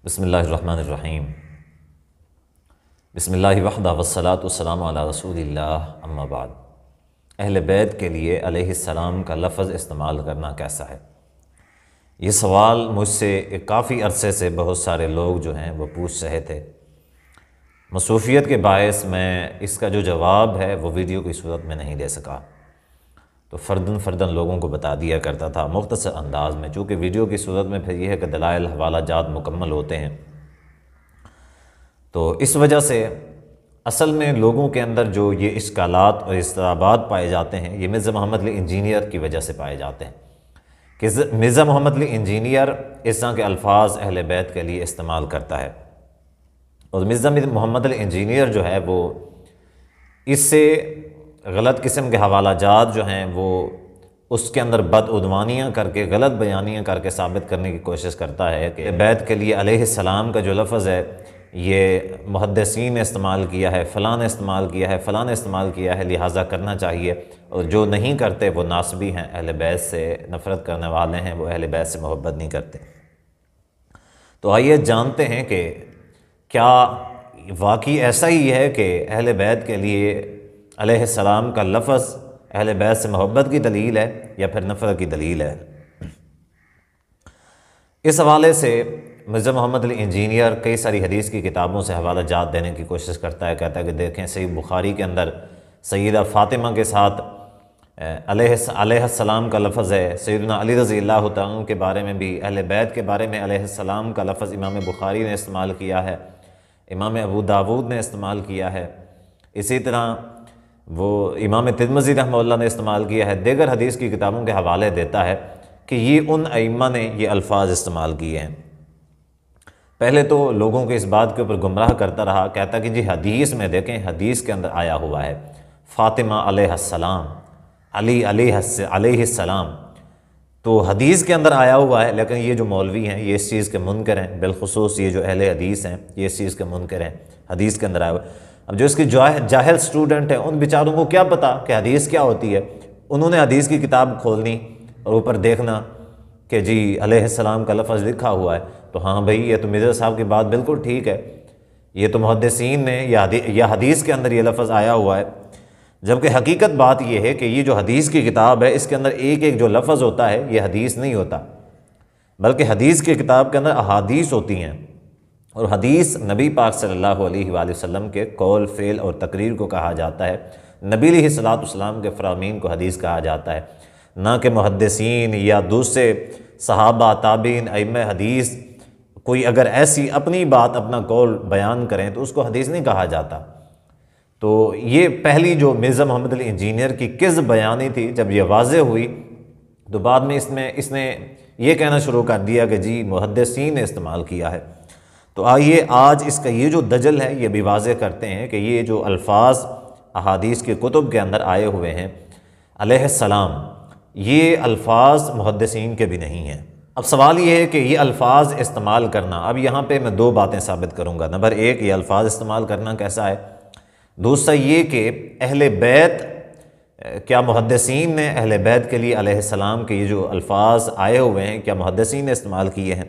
بسم اللہ الرحمن الرحیم۔ بسم اللہ وحدہ والصلاۃ والسلام علی رسول اللہ، اما بعد۔ اہل بیت کے لیے علیہ السلام کا لفظ استعمال کرنا کیسا ہے؟ یہ سوال مجھ سے کافی عرصے سے بہت سارے لوگ جو ہیں وہ پوچھ رہے تھے۔ مصروفیت کے باعث میں اس کا جو جواب ہے وہ ویڈیو کی صورت میں نہیں دے سکا، تو فرداً لوگوں کو بتا دیا کرتا تھا مختصر انداز میں، چونکہ ویڈیو کی صورت میں پھر یہ ہے کہ دلائل حوالہ جات مکمل ہوتے ہیں، تو اس وجہ سے اصل میں لوگوں کے اندر جو یہ اشکالات اور اضطرابات پائے جاتے ہیں یہ مرزا محمد علی انجینئر کی وجہ سے پائے جاتے ہیں کہ مرزا محمد علی انجینئر اس طرح کے الفاظ اہل بیت کے لیے استعمال کرتا ہے، اور مرزا محمد علی انجینئر جو ہے وہ اس سے غلط قسم کے حوالہ جات جو ہیں وہ اس کے اندر بدعنوانیاں کر کے، غلط بیانیاں کر کے ثابت کرنے کی کوشش کرتا ہے کہ بیت کے لیے علیہ السلام کا جو لفظ ہے یہ محدثین نے استعمال کیا ہے، فلاں نے استعمال کیا ہے، فلاں نے استعمال کیا ہے، لہٰذا کرنا چاہیے، اور جو نہیں کرتے وہ ناسبی ہیں، اہل بیت سے نفرت کرنے والے ہیں، وہ اہل بیت سے محبت نہیں کرتے۔ تو آئیے جانتے ہیں کہ کیا واقعی ایسا ہی ہے کہ اہل بیت کے لیے علیہ السلام کا لفظ اہل بیت سے محبت کی دلیل ہے یا پھر نفرت کی دلیل ہے؟ اس حوالے سے مرزا محمد علی انجینئر کئی ساری حدیث کی کتابوں سے حوالہ جات دینے کی کوشش کرتا ہے، کہتا ہے کہ دیکھیں صحیح بخاری کے اندر سیدہ فاطمہ کے ساتھ علیہ السلام کا لفظ ہے، سیدنا علی رضی اللہ تعالیٰ عنہ کے بارے میں بھی، اہل بیت کے بارے میں علیہ السلام کا لفظ امام بخاری نے استعمال کیا ہے، امام ابو داود نے استعمال کیا ہے، اسی طرح وہ امام ترمذی رحمہ اللہ نے استعمال کیا ہے، دیگر حدیث کی کتابوں کے حوالے دیتا ہے کہ یہ ان ائمہ نے یہ الفاظ استعمال کیے ہیں۔ پہلے تو لوگوں کو اس بات کے اوپر گمراہ کرتا رہا، کہتا کہ جی حدیث میں دیکھیں، حدیث کے اندر آیا ہوا ہے فاطمہ علیہ السلام، علی علیہ السلام، تو حدیث کے اندر آیا ہوا ہے، لیکن یہ جو مولوی ہیں یہ اس چیز کے منکر ہیں، بالخصوص یہ جو اہل حدیث ہیں یہ اس چیز کے منکر ہیں، حدیث کے اندر آیا ہوا ہے۔ اب جو اس کی جاہل سٹوڈنٹ ہیں ان بیچاروں کو کیا پتا کہ حدیث کیا ہوتی ہے؟ انہوں نے حدیث کی کتاب کھولنی اور اوپر دیکھنا کہ جی علیہ السلام کا لفظ لکھا ہوا ہے، تو ہاں بھئی یہ تو مرزا صاحب کی بات بالکل ٹھیک ہے، یہ تو محدثین نے یا حدیث کے اندر یہ لفظ آیا ہوا ہے، جبکہ حقیقت بات یہ ہے کہ یہ جو حدیث کی کتاب ہے اس کے اندر ایک ایک جو لفظ ہوتا ہے یہ حدیث نہیں ہوتا، بلکہ حدیث کی کتاب کے اندر احادیث ہوتی ہیں، اور حدیث نبی پاک صلی اللہ علیہ وآلہ وسلم کے قول، فعل اور تقریر کو کہا جاتا ہے، نبی علیہ السلام کے فرامین کو حدیث کہا جاتا ہے، نہ کہ محدثین یا دوسرے صحابہ، تابعین، ائمہ حدیث کوئی اگر ایسی اپنی بات، اپنا قول بیان کریں تو اس کو حدیث نہیں کہا جاتا۔ تو یہ پہلی جو مرزا محمد علی انجینئر کی کذب بیانی تھی، جب یہ واضح ہوئی تو بعد میں اس نے یہ کہنا شروع کر دیا کہ جی محدثین نے استعمال کیا ہے۔ تو آئیے آج اس کا یہ جو دجل ہے یہ بھی واضح کرتے ہیں کہ یہ جو الفاظ احادیث کے کتب کے اندر آئے ہوئے ہیں علیہ السلام، یہ الفاظ محدثین کے بھی نہیں ہیں۔ اب سوال یہ ہے کہ یہ الفاظ استعمال کرنا، اب یہاں پہ میں دو باتیں ثابت کروں گا۔ نمبر ایک، یہ الفاظ استعمال کرنا کیسا ہے؟ دوسرا یہ کہ اہل بیت، کیا محدثین نے اہل بیت کے لیے علیہ السلام کے یہ جو الفاظ آئے ہوئے ہیں کیا محدثین نے استعمال کیے ہیں؟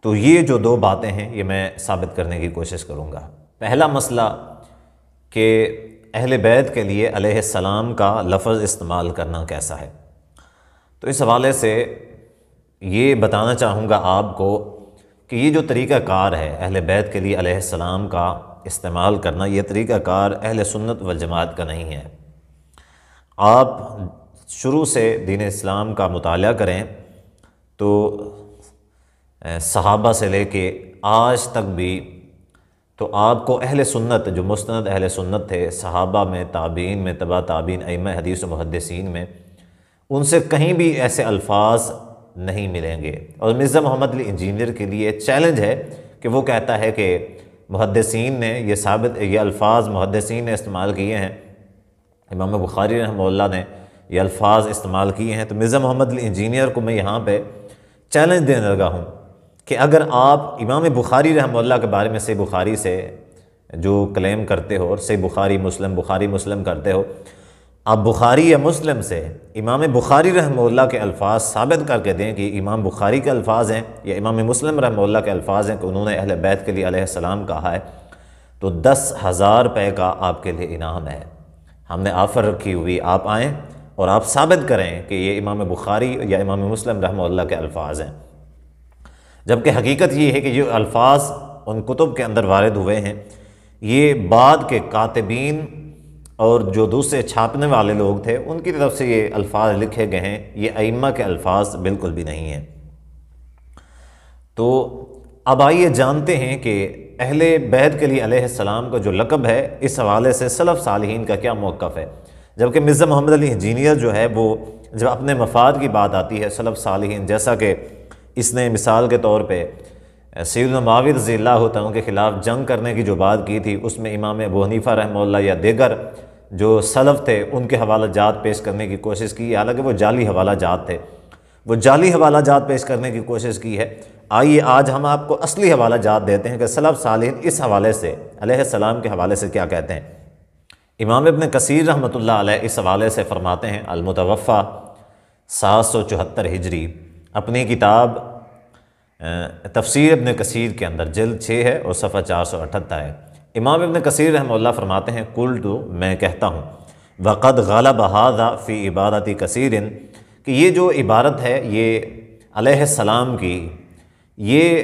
تو یہ جو دو باتیں ہیں یہ میں ثابت کرنے کی کوشش کروں گا۔ پہلا مسئلہ کہ اہل بیت کے لیے علیہ السلام کا لفظ استعمال کرنا کیسا ہے، تو اس حوالے سے یہ بتانا چاہوں گا آپ کو کہ یہ جو طریقہ کار ہے اہل بیت کے لیے علیہ السلام کا استعمال کرنا، یہ طریقہ کار اہل سنت والجماعت کا نہیں ہے۔ آپ شروع سے دین اسلام کا مطالعہ کریں تو صحابہ سے لے کے آج تک بھی تو آپ کو اہل سنت، جو مستند اہل سنت تھے صحابہ میں، تابعین میں، تبع تابعین، ائمہ حدیث و محدثین میں، ان سے کہیں بھی ایسے الفاظ نہیں ملیں گے۔ اور مرزا محمد علی انجینئر کے لیے چیلنج ہے کہ وہ کہتا ہے کہ محدثین نے یہ الفاظ محدثین نے استعمال کیے ہیں، امام بخاری رحمہ اللہ نے یہ الفاظ استعمال کیے ہیں، تو مرزا محمد علی انجینئر کو میں یہاں پہ چیلنج دینے لگا ہوں کہ اگر آپ امام بخاری رحمہ اللہ کے بارے میں صحیح بخاری سے جو کلیم کرتے ہو اور صحیح بخاری مسلم کرتے ہو، آپ بخاری یا مسلم سے امام بخاری رحمہ اللہ کے الفاظ ثابت کر کے دیں کہ امام بخاری کے الفاظ ہیں یا امام مسلم رحمہ اللہ کے الفاظ ہیں کہ انہوں نے اہل بیت کے لیے علیہ السلام کہا ہے، تو 10,000 روپے کا آپ کے لیے انعام ہے۔ ہم نے آفر رکھی ہوئی، آپ آئیں اور آپ ثابت کریں کہ یہ امام بخاری یا امام مسلم رحمہ اللہ کے الفاظ ہیں، جبکہ حقیقت یہ ہے کہ یہ الفاظ ان کتب کے اندر وارد ہوئے ہیں، یہ بعد کے کاتبین اور جو دوسرے چھاپنے والے لوگ تھے ان کی طرف سے یہ الفاظ لکھے گئے ہیں، یہ ائمہ کے الفاظ بالکل بھی نہیں ہیں۔ تو اب آئیے جانتے ہیں کہ اہل بیت کے لیے علیہ السلام کا جو لقب ہے، اس حوالے سے سلف صالحین کا کیا موقف ہے۔ جبکہ مرزا محمد علی انجینئر جو ہے وہ جب اپنے مفاد کی بات آتی ہے، سلف صالحین جیسا کہ اس نے مثال کے طور پہ سیدنا معاویہ رضی اللہ عنہ کے خلاف جنگ کرنے کی جو بات کی تھی، اس میں امام ابو حنیفہ رحمہ اللہ یا دیگر جو سلف تھے ان کے حوالہ جات پیش کرنے کی کوشش کی، حالانکہ وہ جعلی حوالہ جات تھے، وہ جعلی حوالہ جات پیش کرنے کی کوشش کی ہے۔ آئیے آج ہم آپ کو اصلی حوالہ جات دیتے ہیں کہ سلف صالحین اس حوالے سے علیہ السلام کے حوالے سے کیا کہتے ہیں۔ امام ابن کثیر رحمۃ اللہ علیہ اس حوالے سے فرماتے ہیں، المتوفیٰ 774 ہجری، اپنی کتاب تفسیر ابن کثیر کے اندر جلد 6 ہے اور صفحہ 478 ہے۔ امام ابن کثیر رحمہ اللہ فرماتے ہیں، قلت، میں کہتا ہوں، وقد غلب ھذا فی عبارت کثیر، کہ یہ جو عبارت ہے یہ علیہ السلام کی، یہ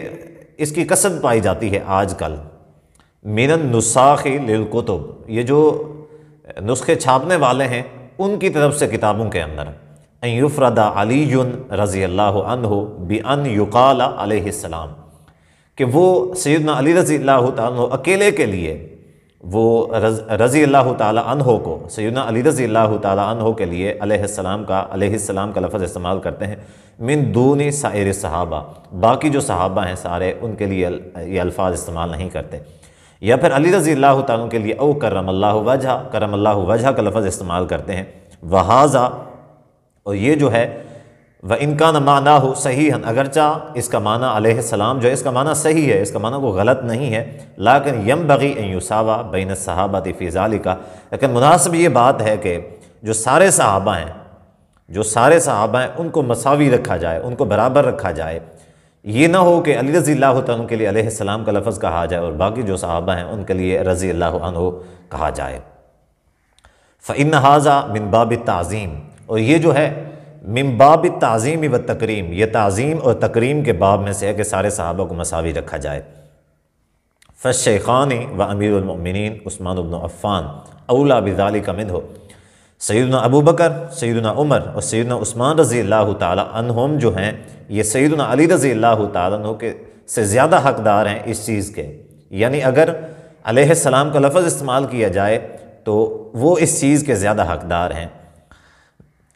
اس کی کثرت پائی جاتی ہے آج کل، من النساخ للکتب، یہ جو نسخے چھاپنے والے ہیں ان کی طرف سے کتابوں کے اندر، ان یفرد علی رضی اللہ عنہ بان یقال علیہ السلام، کہ وہ سیدنا علی رضی اللہ تعالیٰ عنہ اکیلے کے لیے، وہ رضی اللہ تعالیٰ عنہ کو، سیدنا علی رضی اللہ تعالیٰ عنہ کے لیے علیہ السلام کا لفظ استعمال کرتے ہیں، من دون سائر صحابہ، باقی جو صحابہ ہیں سارے ان کے لیے یہ الفاظ استعمال نہیں کرتے، یا پھر علی رضی اللہ تعالیٰ کے لیے او کرم اللہ وجہ کا لفظ استعمال کرتے ہیں۔ وہذا، اور یہ جو ہے وَإِن كَانَ مَعْنَاهُ صَحِيحًا، اگرچہ اس کا معنی علیہ السلام جو ہے اس کا معنی صحیح ہے، اس کا معنی کوئی غلط نہیں ہے، لیکن ينبغي ان يساوى بین الصحابۃ فی ذلک، لیکن مناسب یہ بات ہے کہ جو سارے صحابہ ہیں ان کو مساوی رکھا جائے، ان کو برابر رکھا جائے، یہ نہ ہو کہ علی رضی اللہ عنہ کے لیے علیہ السلام کا لفظ کہا جائے اور باقی جو صحابہ ہیں ان کے لیے رضی اللہ عنہ کہا جائے۔ فإن هذا من باب التعظیم، اور یہ جو ہے من باب التعظیم و تکریم، یہ تعظیم اور تکریم کے باب میں سے ہے کہ سارے صحابہ کو مساوی رکھا جائے۔ فالشیخان و امیر المؤمنین عثمان بن عفان اولا بذلک منہ، سیدنا ابو بکر، سیدنا عمر اور سیدنا عثمان رضی اللہ تعالی عنہم جو ہیں، یہ سیدنا علی رضی اللہ تعالیٰ عنہ کے سے زیادہ حقدار ہیں اس چیز کے، یعنی اگر علیہ السلام کا لفظ استعمال کیا جائے تو وہ اس چیز کے زیادہ حقدار ہیں،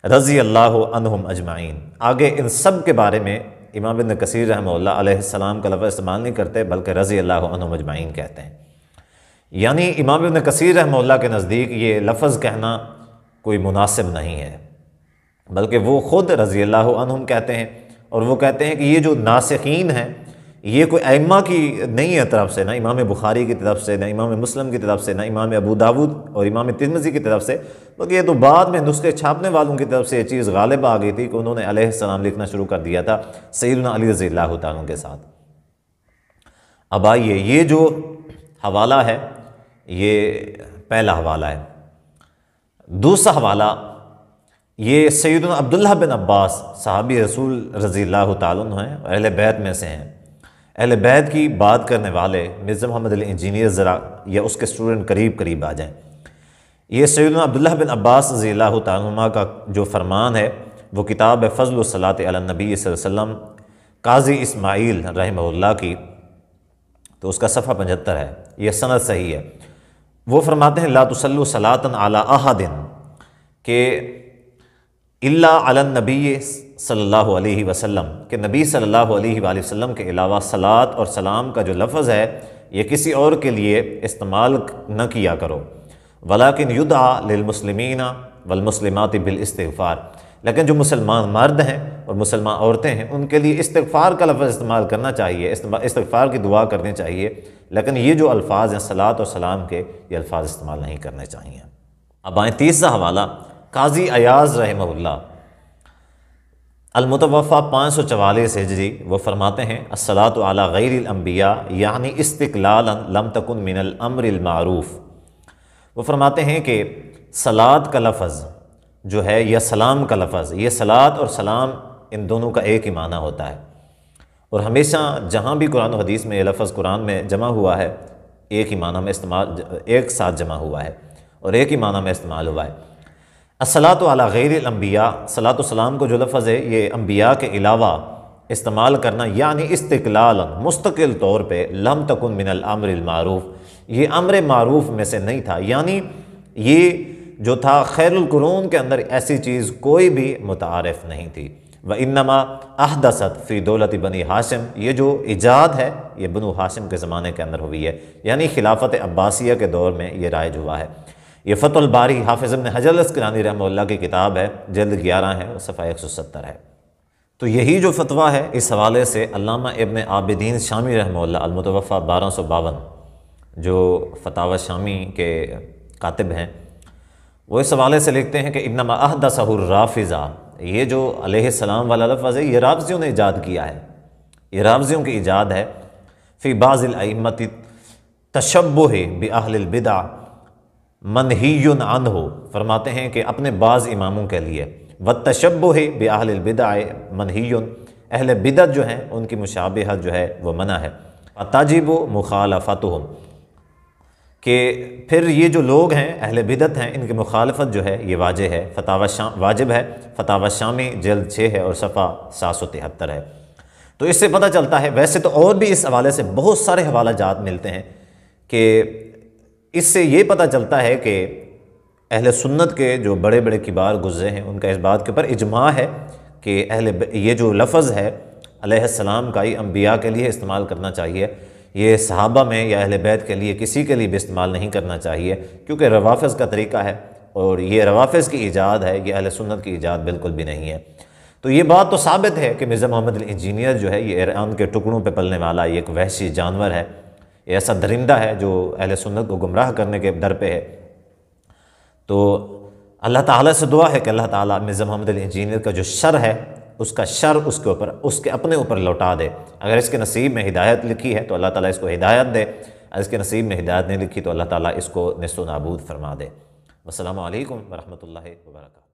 رضی اللہ عنہم اجمعین۔ آگے ان سب کے بارے میں امام ابن کثیر رحمہ اللہ علیہ السلام کا لفظ استعمال نہیں کرتے بلکہ رضی اللہ عنہم اجمعین کہتے ہیں، یعنی امام ابن کثیر رحمہ اللہ کے نزدیک یہ لفظ کہنا کوئی مناسب نہیں ہے، بلکہ وہ خود رضی اللہ عنہم کہتے ہیں، اور وہ کہتے ہیں کہ یہ جو ناسخین ہیں یہ کوئی ائمہ کی نہیں ہے طرف سے، نہ امام بخاری کی طرف سے، نہ امام مسلم کی طرف سے، نہ امام ابو داود اور امام ترمذی کی طرف سے، بلکہ یہ تو بعد میں نسخے چھاپنے والوں کی طرف سے یہ چیز غالب آ گئی تھی کہ انہوں نے علیہ السلام لکھنا شروع کر دیا تھا سیدنا علی رضی اللہ تعالیٰ کے ساتھ۔ اب آئیے، یہ جو حوالہ ہے یہ پہلا حوالہ ہے۔ دوسرا حوالہ یہ سیدنا عبداللہ بن عباس صحابی رسول رضی اللہ تعالیٰ عنہ ہیں، اہل بیت میں سے ہیں۔ اہل بیت کی بات کرنے والے مرزا محمد علی انجینئر ذرا یا اس کے اسٹوڈنٹ قریب آ جائیں۔ یہ سیدنا عبداللہ بن عباس رضی اللہ تعالیٰ عنہ کا جو فرمان ہے وہ کتاب ہے فضل الصلاۃ علی النبی صلی اللہ علیہ وسلم، قاضی اسماعیل رحمہ اللہ کی، تو اس کا صفحہ 75 ہے، یہ سند صحیح ہے۔ وہ فرماتے ہیں لا تصلوا صلاۃ علی احد، کہ الا علی النبی صلی اللہ علیہ وسلم، کہ نبی صلی اللہ علیہ وآلہ وسلم کے علاوہ صلاۃ اور سلام کا جو لفظ ہے یہ کسی اور کے لیے استعمال نہ کیا کرو، ولیکن یدعا للمسلمین والمسلمات بالاستغفار، لیکن جو مسلمان مرد ہیں اور مسلمان عورتیں ہیں ان کے لیے استغفار کا لفظ استعمال کرنا چاہیے، استغفار کی دعا کرنی چاہیے، لیکن یہ جو الفاظ ہیں صلاۃ اور سلام کے، یہ الفاظ استعمال نہیں کرنے چاہیے۔ اب آئیں تیسرا حوالہ، قاضی ایاز رحمہ اللہ المتوفیٰ 544 ہجری وہ فرماتے ہیں الصلاۃ علی غیر الانبیاء یعنی استقلالا لم تکن من الامر المعروف۔ وہ فرماتے ہیں کہ صلاۃ کا لفظ جو ہے یا سلام کا لفظ، یہ صلاۃ اور سلام ان دونوں کا ایک ہی معنی ہوتا ہے، اور ہمیشہ جہاں بھی قرآن و حدیث میں یہ لفظ قرآن میں جمع ہوا ہے ایک ہی معنی میں استعمال، ایک ساتھ جمع ہوا ہے اور ایک ہی معنی میں استعمال ہوا ہے۔ الصلاۃ علی غیر الانبیاء، صلاۃ و سلام کو جو لفظ ہے یہ انبیاء کے علاوہ استعمال کرنا، یعنی استقلالا مستقل طور پہ، لم تکن من الامر المعروف، یہ امر معروف میں سے نہیں تھا، یعنی یہ جو تھا خیر القرون کے اندر ایسی چیز کوئی بھی متعارف نہیں تھی۔ وَإِنَّمَا أَحْدَثَتْ فِي دَوْلَةِ بنی ہاشم، یہ جو ایجاد ہے یہ بنو ہاشم کے زمانے کے اندر ہوئی ہے، یعنی خلافت عباسیہ کے دور میں یہ رائج ہوا ہے۔ یہ فتح الباری حافظ ابن حجر الاسقلانی رحمہ اللہ کی کتاب ہے، جلد 11 ہے، صفحہ 170 ہے۔ تو یہی جو فتویٰ ہے اس حوالے سے علامہ ابن عابدین شامی رحمہ اللہ المتوفیٰ 1252 جو فتاوی شامی کے کاتب ہیں، وہ اس حوالے سے لکھتے ہیں کہ انما احدثہ الرافضہ، یہ جو علیہ السلام والا لفظ ہے یہ رافضیوں نے ایجاد کیا ہے، یہ رافضیوں کی ایجاد ہے۔ فی بعض الائمۃ تشبہ باہل البدع منہی عنہ، فرماتے ہیں کہ اپنے بعض اماموں کے لیے والتشبہ باہل البدع منہی، اہل بدعت جو ہیں ان کی مشابہت جو ہے وہ منع ہے۔ تجب مخالفتہم، کہ پھر یہ جو لوگ ہیں اہل بدعت ہیں ان کی مخالفت جو ہے یہ واجب ہے، واجب ہے، فتاوی شامی جلد 6 ہے اور صفحہ 773 ہے۔ تو اس سے پتہ چلتا ہے، ویسے تو اور بھی اس حوالے سے بہت سارے حوالہ جات ملتے ہیں، کہ اس سے یہ پتہ چلتا ہے کہ اہل سنت کے جو بڑے بڑے کبار گزرے ہیں ان کا اس بات کے اوپر اجماع ہے کہ یہ جو لفظ ہے علیہ السلام کا یہ انبیاء کے لیے استعمال کرنا چاہیے، یہ صحابہ میں یا اہل بیت کے لیے کسی کے لیے بھی استعمال نہیں کرنا چاہیے، کیونکہ روافظ کا طریقہ ہے اور یہ روافظ کی ایجاد ہے، یہ اہل سنت کی ایجاد بالکل بھی نہیں ہے۔ تو یہ بات تو ثابت ہے کہ مرزا محمد الانجینئر جو ہے یہ ایران کے ٹکڑوں پہ پلنے والا یہ ایک وحشی جانور ہے، یہ ایسا درندہ ہے جو اہل سنت کو گمراہ کرنے کے در پہ ہے۔ تو اللہ تعالیٰ سے دعا ہے کہ اللہ تعالیٰ مرزا محمد الانجینئر کا جو شر ہے اس کا شر اس کے اپنے اوپر لوٹا دے۔ اگر اس کے نصیب میں ہدایت لکھی ہے تو اللہ تعالیٰ اس کو ہدایت دے، اگر اس کے نصیب میں ہدایت نہیں لکھی تو اللہ تعالیٰ اس کو نیست و نابود فرما دے۔ والسلام علیکم ورحمۃ اللہ وبرکاتہ۔